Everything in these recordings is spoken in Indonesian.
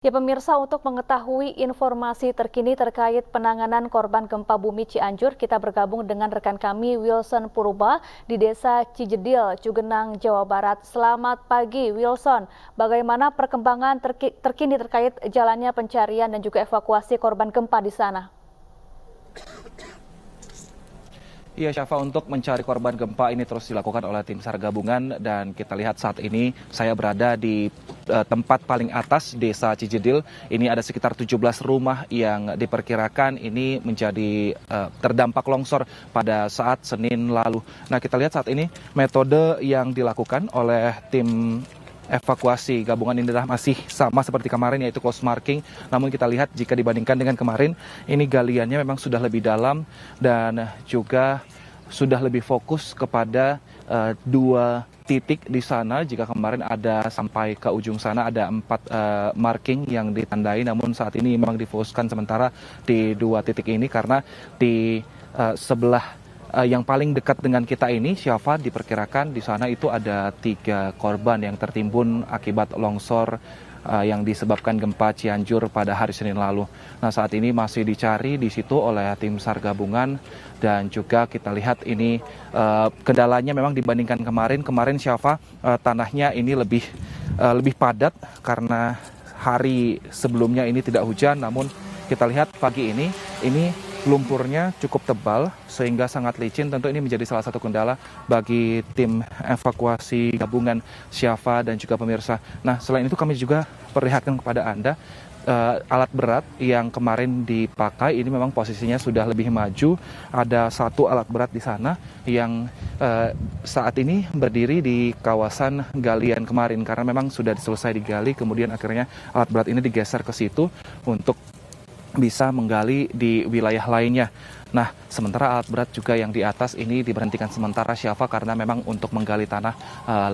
Ya pemirsa, untuk mengetahui informasi terkini terkait penanganan korban gempa bumi Cianjur, kita bergabung dengan rekan kami Wilson Purba di Desa Cijedil, Cugenang, Jawa Barat. Selamat pagi Wilson, bagaimana perkembangan terkini terkait jalannya pencarian dan juga evakuasi korban gempa di sana? Iya, Syafa, untuk mencari korban gempa ini terus dilakukan oleh tim SAR gabungan dan kita lihat saat ini saya berada di tempat paling atas Desa Cijedil. Ini ada sekitar 17 rumah yang diperkirakan ini menjadi terdampak longsor pada saat Senin lalu. Nah, kita lihat saat ini metode yang dilakukan oleh tim evakuasi gabungan ini adalah masih sama seperti kemarin, yaitu close marking. Namun kita lihat jika dibandingkan dengan kemarin, ini galiannya memang sudah lebih dalam dan juga sudah lebih fokus kepada dua titik di sana. Jika kemarin ada sampai ke ujung sana ada 4 marking yang ditandai, namun saat ini memang difokuskan sementara di dua titik ini karena di sebelah yang paling dekat dengan kita ini, Syafa, diperkirakan di sana itu ada 3 korban yang tertimbun akibat longsor yang disebabkan gempa Cianjur pada hari Senin lalu. Nah, saat ini masih dicari di situ oleh tim SAR gabungan dan juga kita lihat ini kendalanya memang dibandingkan kemarin Syafa, tanahnya ini lebih padat karena hari sebelumnya ini tidak hujan, namun kita lihat pagi ini lumpurnya cukup tebal sehingga sangat licin. Tentu ini menjadi salah satu kendala bagi tim evakuasi gabungan, Syafa dan juga pemirsa. Nah, selain itu kami juga perlihatkan kepada Anda alat berat yang kemarin dipakai ini memang posisinya sudah lebih maju. Ada 1 alat berat di sana yang saat ini berdiri di kawasan galian kemarin karena memang sudah selesai digali, kemudian akhirnya alat berat ini digeser ke situ untuk bisa menggali di wilayah lainnya. Nah, sementara alat berat juga yang di atas ini diberhentikan sementara, Syafa, karena memang untuk menggali tanah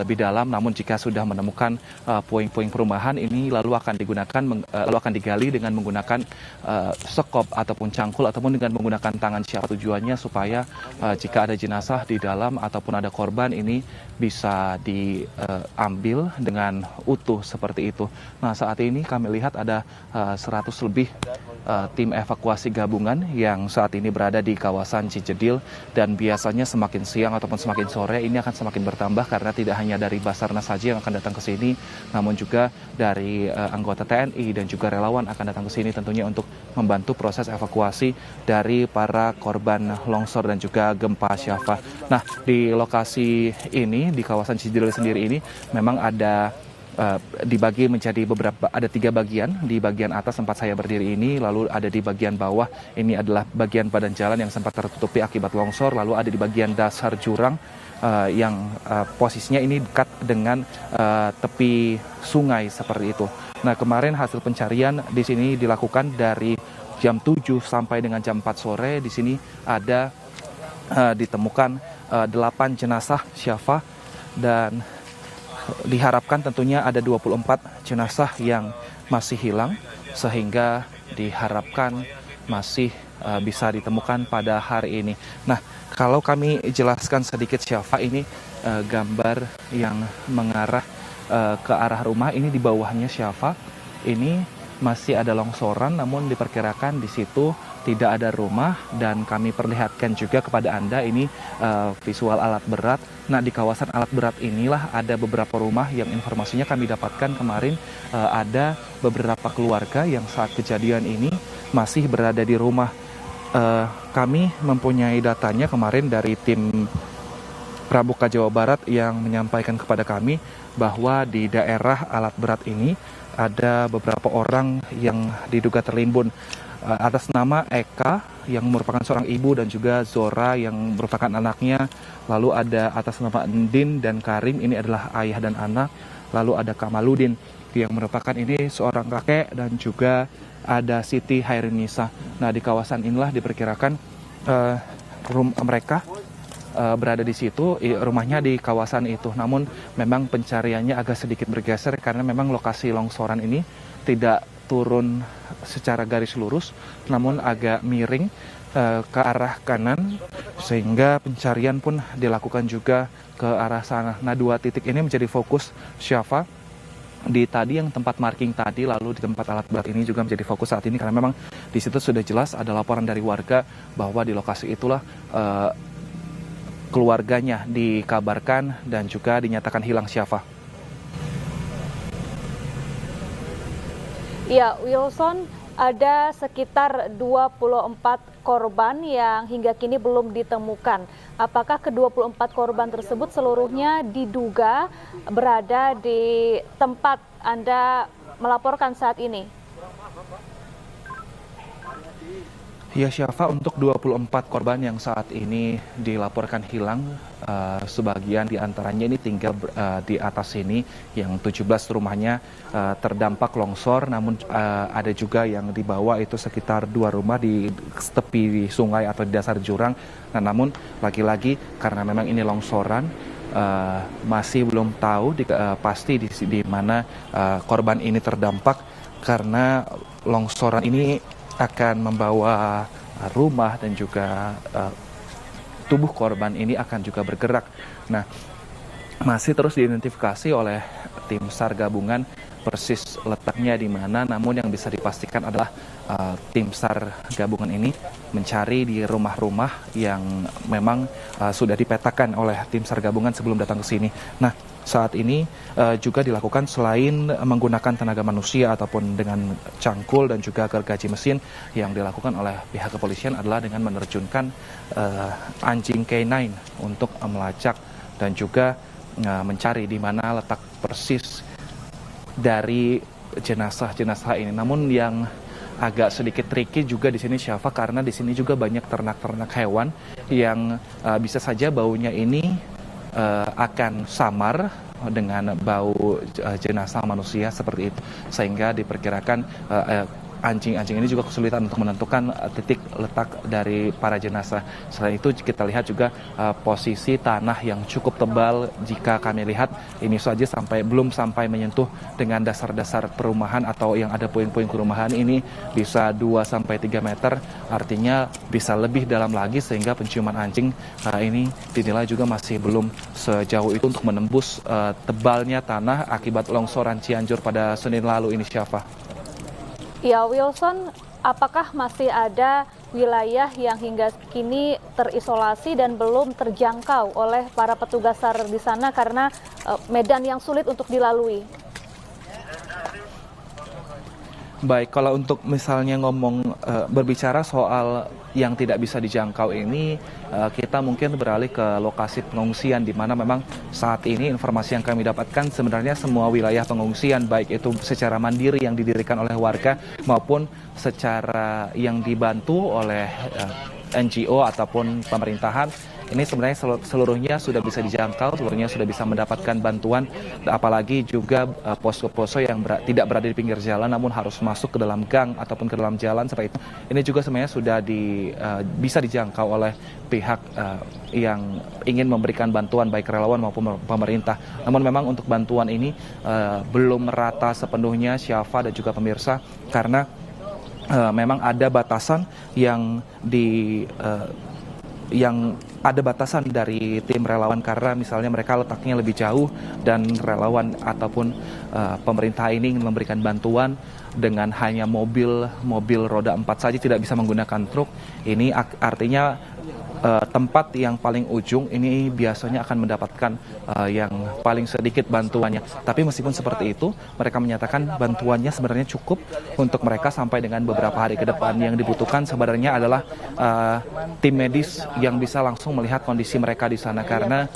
lebih dalam. Namun jika sudah menemukan puing-puing perumahan ini lalu akan digali dengan menggunakan sekop ataupun cangkul ataupun dengan menggunakan tangan, Syafa. Tujuannya supaya jika ada jenazah di dalam ataupun ada korban ini bisa diambil dengan utuh seperti itu. Nah, saat ini kami lihat ada 100 lebih tim evakuasi gabungan yang saat ini berada di kawasan Cijedil, dan biasanya semakin siang ataupun semakin sore ini akan semakin bertambah karena tidak hanya dari Basarnas saja yang akan datang ke sini, namun juga dari anggota TNI dan juga relawan akan datang ke sini tentunya untuk membantu proses evakuasi dari para korban longsor dan juga gempa, Syafa. Nah, di lokasi ini di kawasan Cijedil sendiri ini memang ada dibagi menjadi ada 3 bagian. Di bagian atas tempat saya berdiri ini, lalu ada di bagian bawah ini adalah bagian badan jalan yang sempat tertutupi akibat longsor, lalu ada di bagian dasar jurang yang posisinya ini dekat dengan tepi sungai seperti itu. Nah, kemarin hasil pencarian di sini dilakukan dari jam 7 sampai dengan jam 4 sore. Di sini ada ditemukan 8 jenazah, Syafa, dan diharapkan tentunya ada 24 jenazah yang masih hilang sehingga diharapkan masih bisa ditemukan pada hari ini. Nah, kalau kami jelaskan sedikit, Syafa, ini gambar yang mengarah ke arah rumah ini di bawahnya, Syafa, ini masih ada longsoran, namun diperkirakan di situ tidak ada rumah, dan kami perlihatkan juga kepada Anda ini visual alat berat. Nah, di kawasan alat berat inilah ada beberapa rumah yang informasinya kami dapatkan kemarin ada beberapa keluarga yang saat kejadian ini masih berada di rumah. Kami mempunyai datanya kemarin dari tim Pramuka Jawa Barat yang menyampaikan kepada kami bahwa di daerah alat berat ini ada beberapa orang yang diduga tertimbun atas nama Eka yang merupakan seorang ibu dan juga Zora yang merupakan anaknya. Lalu ada atas nama Endin dan Karim, ini adalah ayah dan anak. Lalu ada Kamaludin yang merupakan ini seorang kakek, dan juga ada Siti Hairunisa. Nah, di kawasan inilah diperkirakan mereka berada di situ, rumahnya di kawasan itu. Namun memang pencariannya agak sedikit bergeser karena memang lokasi longsoran ini tidak turun secara garis lurus, namun agak miring ke arah kanan, sehingga pencarian pun dilakukan juga ke arah sana. Nah, 2 titik ini menjadi fokus, Syafa, di tadi yang tempat marking tadi, lalu di tempat alat berat ini juga menjadi fokus saat ini karena memang di situ sudah jelas ada laporan dari warga bahwa di lokasi itulah keluarganya dikabarkan dan juga dinyatakan hilang, Syafa. Ya, Wilson, ada sekitar 24 korban yang hingga kini belum ditemukan. Apakah ke-24 korban tersebut seluruhnya diduga berada di tempat Anda melaporkan saat ini? Ya, Syafa, untuk 24 korban yang saat ini dilaporkan hilang, sebagian diantaranya ini tinggal di atas sini, yang 17 rumahnya terdampak longsor, namun ada juga yang di bawah itu sekitar 2 rumah di tepi sungai atau di dasar jurang. Nah, namun lagi-lagi karena memang ini longsoran, masih belum tahu pasti di mana korban ini terdampak, karena longsoran ini akan membawa rumah dan juga tubuh korban ini akan juga bergerak. Nah, masih terus diidentifikasi oleh tim SAR gabungan persis letaknya di mana, namun yang bisa dipastikan adalah tim SAR gabungan ini mencari di rumah-rumah yang memang sudah dipetakan oleh tim SAR gabungan sebelum datang ke sini. Nah, saat ini juga dilakukan selain menggunakan tenaga manusia ataupun dengan cangkul dan juga gergaji mesin, yang dilakukan oleh pihak kepolisian adalah dengan menerjunkan anjing K9 untuk melacak dan juga mencari di mana letak persis dari jenazah-jenazah ini. Namun yang agak sedikit tricky juga di sini, Syafa, karena di sini juga banyak ternak-ternak hewan yang bisa saja baunya ini akan samar dengan bau jenazah manusia seperti itu, sehingga diperkirakan anjing-anjing ini juga kesulitan untuk menentukan titik letak dari para jenazah. Selain itu kita lihat juga posisi tanah yang cukup tebal. Jika kami lihat ini saja belum sampai menyentuh dengan dasar-dasar perumahan atau yang ada puing-puing perumahan ini bisa 2-3 meter, artinya bisa lebih dalam lagi, sehingga penciuman anjing ini dinilai juga masih belum sejauh itu untuk menembus tebalnya tanah akibat longsoran Cianjur pada Senin lalu ini, Syafa. Ya, Wilson, apakah masih ada wilayah yang hingga kini terisolasi dan belum terjangkau oleh para petugas SAR di sana karena medan yang sulit untuk dilalui? Baik, kalau untuk misalnya berbicara soal yang tidak bisa dijangkau ini, kita mungkin beralih ke lokasi pengungsian, di mana memang saat ini informasi yang kami dapatkan sebenarnya semua wilayah pengungsian, baik itu secara mandiri yang didirikan oleh warga maupun secara yang dibantu oleh NGO ataupun pemerintahan, ini sebenarnya seluruhnya sudah bisa dijangkau, seluruhnya sudah bisa mendapatkan bantuan, apalagi juga posko-posko yang tidak berada di pinggir jalan namun harus masuk ke dalam gang ataupun ke dalam jalan seperti itu. Ini juga sebenarnya sudah bisa dijangkau oleh pihak yang ingin memberikan bantuan, baik relawan maupun pemerintah. Namun memang untuk bantuan ini belum merata sepenuhnya, Syafa dan juga pemirsa, karena memang ada batasan yang ada batasan dari tim relawan, karena misalnya mereka letaknya lebih jauh dan relawan ataupun pemerintah ini ingin memberikan bantuan dengan hanya mobil roda 4 saja, tidak bisa menggunakan truk. Ini artinya tempat yang paling ujung ini biasanya akan mendapatkan yang paling sedikit bantuannya. Tapi meskipun seperti itu, mereka menyatakan bantuannya sebenarnya cukup untuk mereka sampai dengan beberapa hari ke depan. Yang dibutuhkan sebenarnya adalah tim medis yang bisa langsung melihat kondisi mereka di sana, karena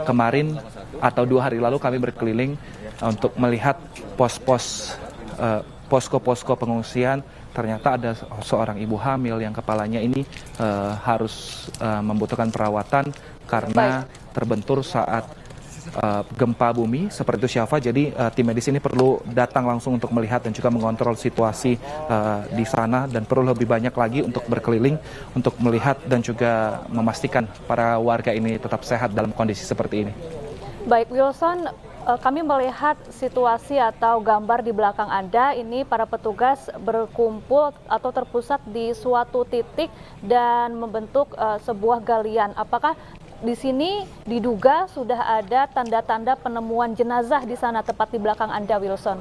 kemarin atau 2 hari lalu kami berkeliling untuk melihat posko-posko pengungsian. Ternyata ada seorang ibu hamil yang kepalanya ini harus membutuhkan perawatan karena terbentur saat gempa bumi seperti itu, Syafa. Jadi tim medis ini perlu datang langsung untuk melihat dan juga mengontrol situasi di sana, dan perlu lebih banyak lagi untuk berkeliling untuk melihat dan juga memastikan para warga ini tetap sehat dalam kondisi seperti ini. Baik, Wilson, kami melihat situasi atau gambar di belakang Anda ini, para petugas berkumpul atau terpusat di suatu titik dan membentuk sebuah galian. Apakah di sini diduga sudah ada tanda-tanda penemuan jenazah di sana tepat di belakang Anda, Wilson.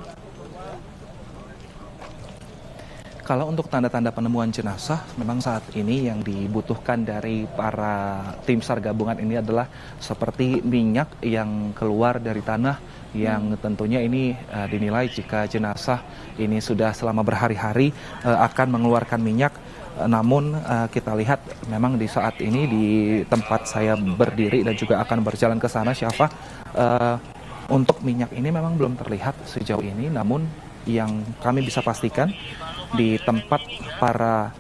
Kalau untuk tanda-tanda penemuan jenazah, memang saat ini yang dibutuhkan dari para tim SAR gabungan ini adalah seperti minyak yang keluar dari tanah, yang tentunya ini dinilai jika jenazah ini sudah selama berhari-hari akan mengeluarkan minyak. Namun kita lihat memang di saat ini di tempat saya berdiri dan juga akan berjalan ke sana, Syafa, untuk minyak ini memang belum terlihat sejauh ini. Namun yang kami bisa pastikan di tempat para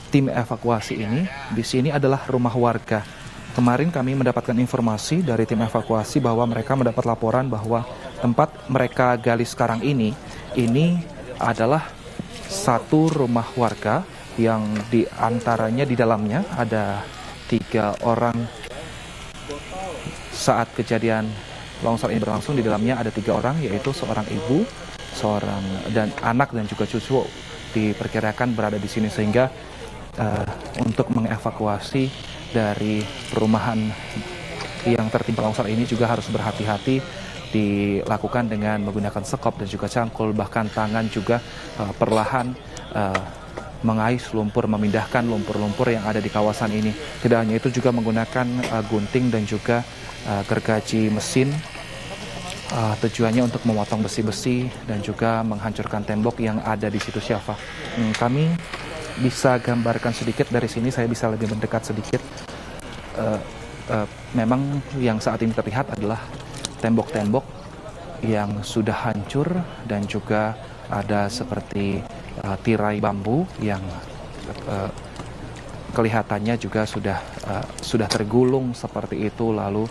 tim evakuasi ini, di sini adalah rumah warga. Kemarin kami mendapatkan informasi dari tim evakuasi bahwa mereka mendapat laporan bahwa tempat mereka gali sekarang ini adalah satu rumah warga yang diantaranya di dalamnya ada 3 orang. Saat kejadian longsor ini berlangsung, di dalamnya ada 3 orang, yaitu seorang ibu, seorang dan anak dan juga cucu diperkirakan berada di sini, sehingga untuk mengevakuasi dari perumahan yang tertimpa longsor ini juga harus berhati-hati, dilakukan dengan menggunakan sekop dan juga cangkul, bahkan tangan juga perlahan mengais lumpur, memindahkan lumpur-lumpur yang ada di kawasan ini. Tidak hanya itu, juga menggunakan gunting dan juga gergaji mesin, tujuannya untuk memotong besi-besi dan juga menghancurkan tembok yang ada di situ, Syafa. Kami bisa gambarkan sedikit dari sini, saya bisa lebih mendekat sedikit. Memang yang saat ini terlihat adalah tembok-tembok yang sudah hancur dan juga ada seperti tirai bambu yang kelihatannya juga sudah tergulung seperti itu. Lalu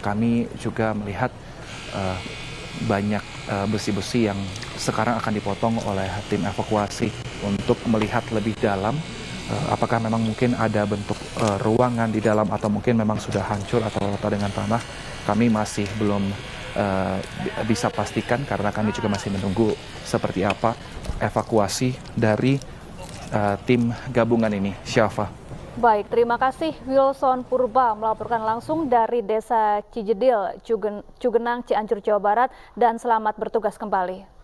kami juga melihat banyak besi-besi yang sekarang akan dipotong oleh tim evakuasi untuk melihat lebih dalam apakah memang mungkin ada bentuk ruangan di dalam atau mungkin memang sudah hancur atau rata dengan tanah. Kami masih belum bisa pastikan karena kami juga masih menunggu seperti apa evakuasi dari tim gabungan ini, Syafa. Baik, terima kasih Wilson Purba melaporkan langsung dari Desa Cijedil, Cugenang, Cianjur, Jawa Barat, dan selamat bertugas kembali.